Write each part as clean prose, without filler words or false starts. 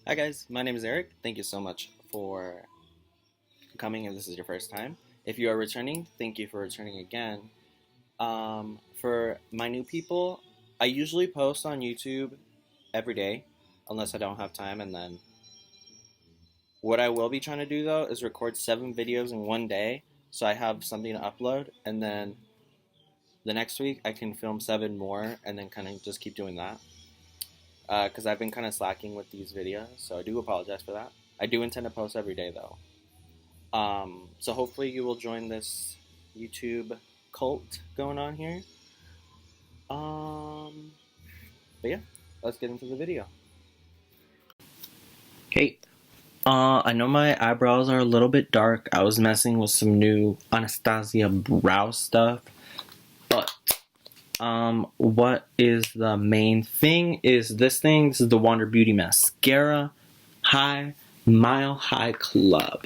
Hi guys, my name is Eric. Thank you so much for coming if this is your first time. If you are returning, thank you for returning again. For my new people, I usually post on YouTube every day, unless I don't have time. And then what I will be trying to do though is record 7 videos in one day, so I have something to upload. And then the next week I can film 7 more, and then kind of just keep doing that. Because I've been kind of slacking with these videos, so I do apologize for that. I do intend to post every day though. So hopefully you will join this YouTube cult going on here. Um, but yeah, let's get into the video. Okay. I know my eyebrows are a little bit dark. I was messing with some new Anastasia brow stuff, but what is the main thing is this thing. This is the Wander Beauty Mascara Mile High Club.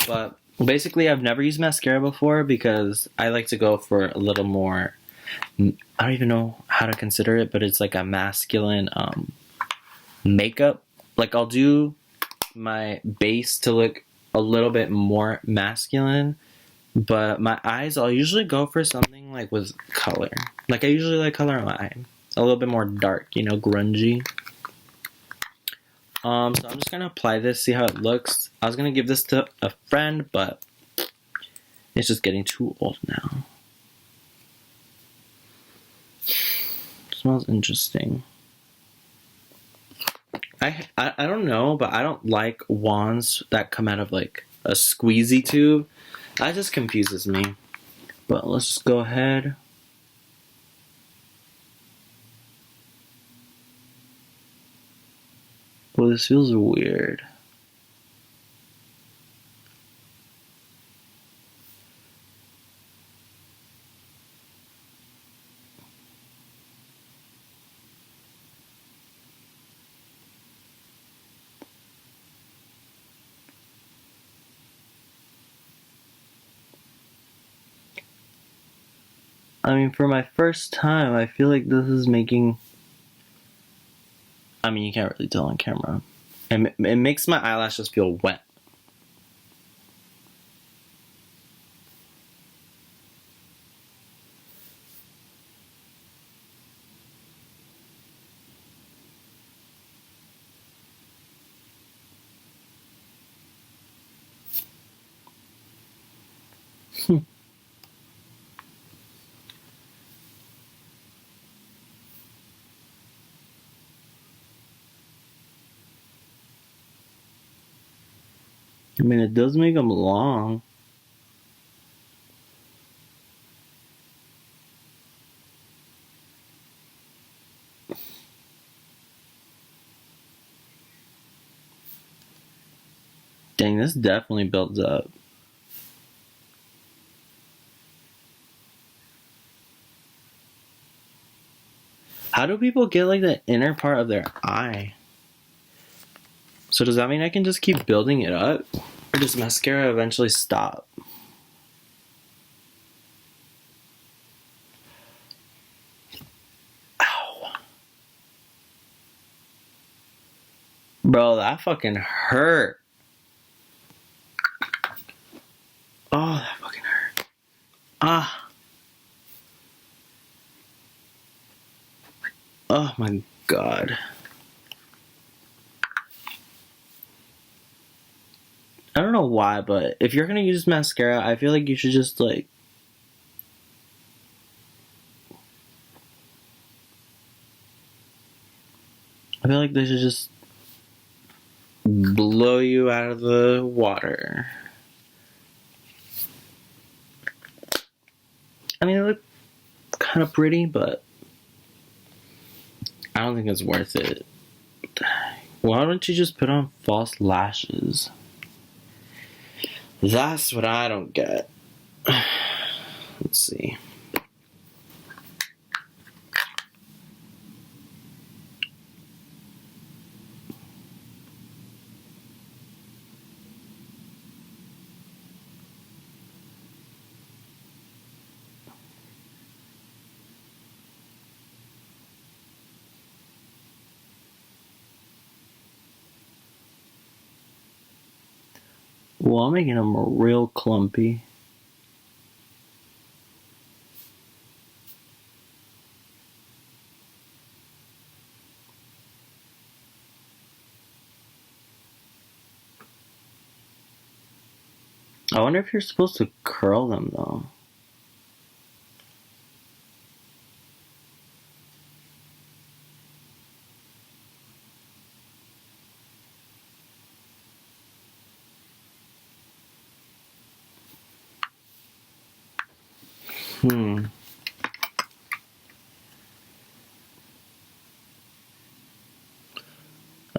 But basically, I've never used mascara before because I like to go for a little more. I don't even know how to consider it, but it's like a masculine makeup. Like I'll do my base to look a little bit more masculine, but my eyes I'll usually go for something like with color. Like I usually like color on my eye. A little bit more dark, grungy. So I'm just gonna apply this, see how it looks. I was gonna give this to a friend, but it's just getting too old now. Smells interesting. I don't know, but I don't like wands that come out of like a squeezy tube. That just confuses me. But let's just go ahead. Well, this feels weird. I mean, for my first time, I feel like this is making... I mean, you can't really tell on camera. It makes my eyelashes feel wet. I mean, it does make them long. Dang, this definitely builds up. How do people get like the inner part of their eye? So does that mean I can just keep building it up? Or does mascara eventually stop? Ow. Bro, that fucking hurt. Oh, that fucking hurt. Ah. Oh my god. I don't know why, but if you're gonna use mascara, I feel like you should just like... I feel like they should just blow you out of the water. I mean, it looked kind of pretty, but I don't think it's worth it. Why don't you just put on false lashes? That's what I don't get. Let's see. Well, I'm making them real clumpy. I wonder if you're supposed to curl them though.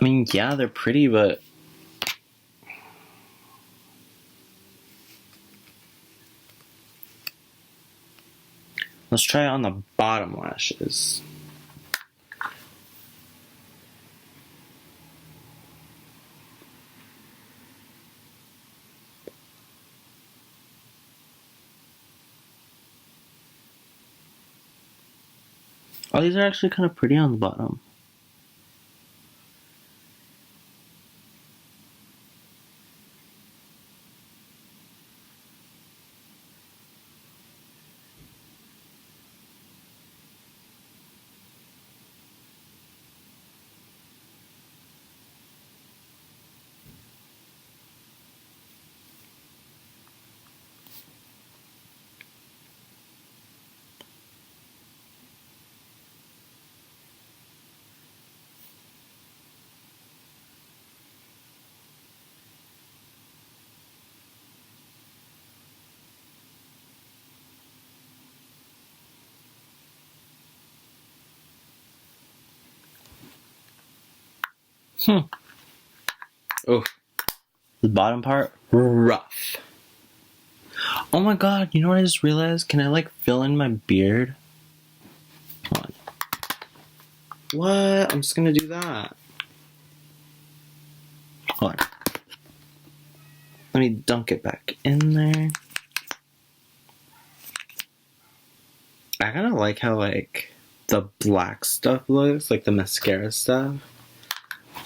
I mean, yeah, they're pretty, but let's try it on the bottom lashes. Oh, these are actually kind of pretty on the bottom. Oh, the bottom part, rough. Oh my god, you know what I just realized? Can I like fill in my beard? Hold on. What? I'm just gonna do that. Hold on. Let me dunk it back in there. I kind of like how like the black stuff looks, like the mascara stuff.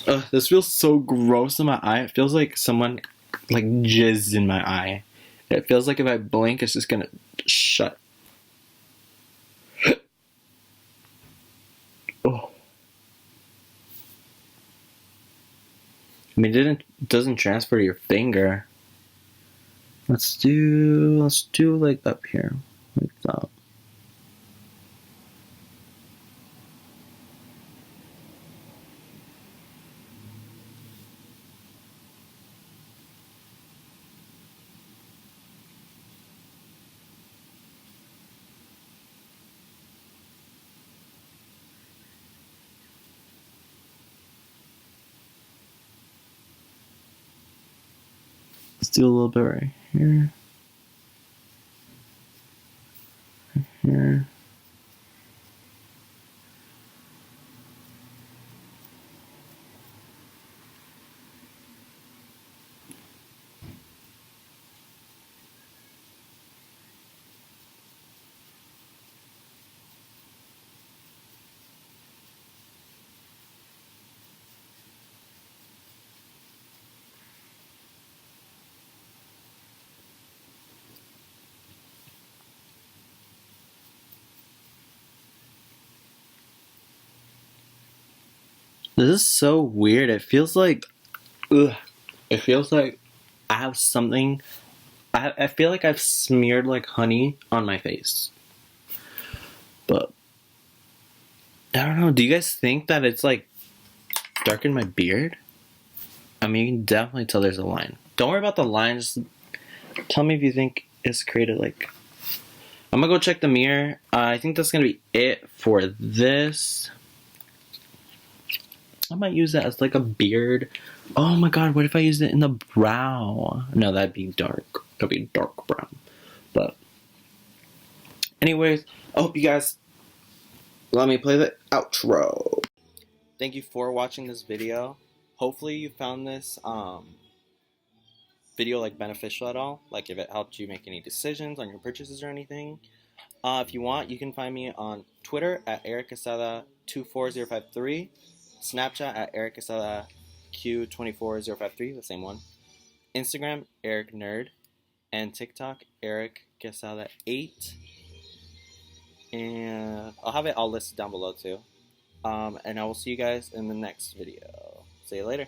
Ugh, this feels so gross in my eye. It feels like someone like jizzed in my eye. It feels like if I blink, it's just gonna shut. Oh. I mean, it doesn't transfer to your finger. Let's do like up here, like that. Let's do a little bit right here. Here. This is so weird. It feels like, ugh. It feels like I have something. I feel like I've smeared like honey on my face. But I don't know. Do you guys think that it's like darkened my beard? I mean, you can definitely tell there's a line. Don't worry about the lines. Tell me if you think it's created like. I'm gonna go check the mirror. I think that's gonna be it for this. I might use that as like a beard. Oh my god, what if I used it in the brow? No, that'd be dark. That'd be dark brown. But anyways, I hope you guys let me play the outro. Thank you for watching this video. Hopefully you found this video like beneficial at all. Like if it helped you make any decisions on your purchases or anything. If you want, you can find me on Twitter at ericquezada24053, Snapchat at ericquezadaQ24053, the same one. Instagram, Eric Nerd, and TikTok, Eric Quezada 8. And I'll have it all listed down below too. And I will see you guys in the next video. See you later.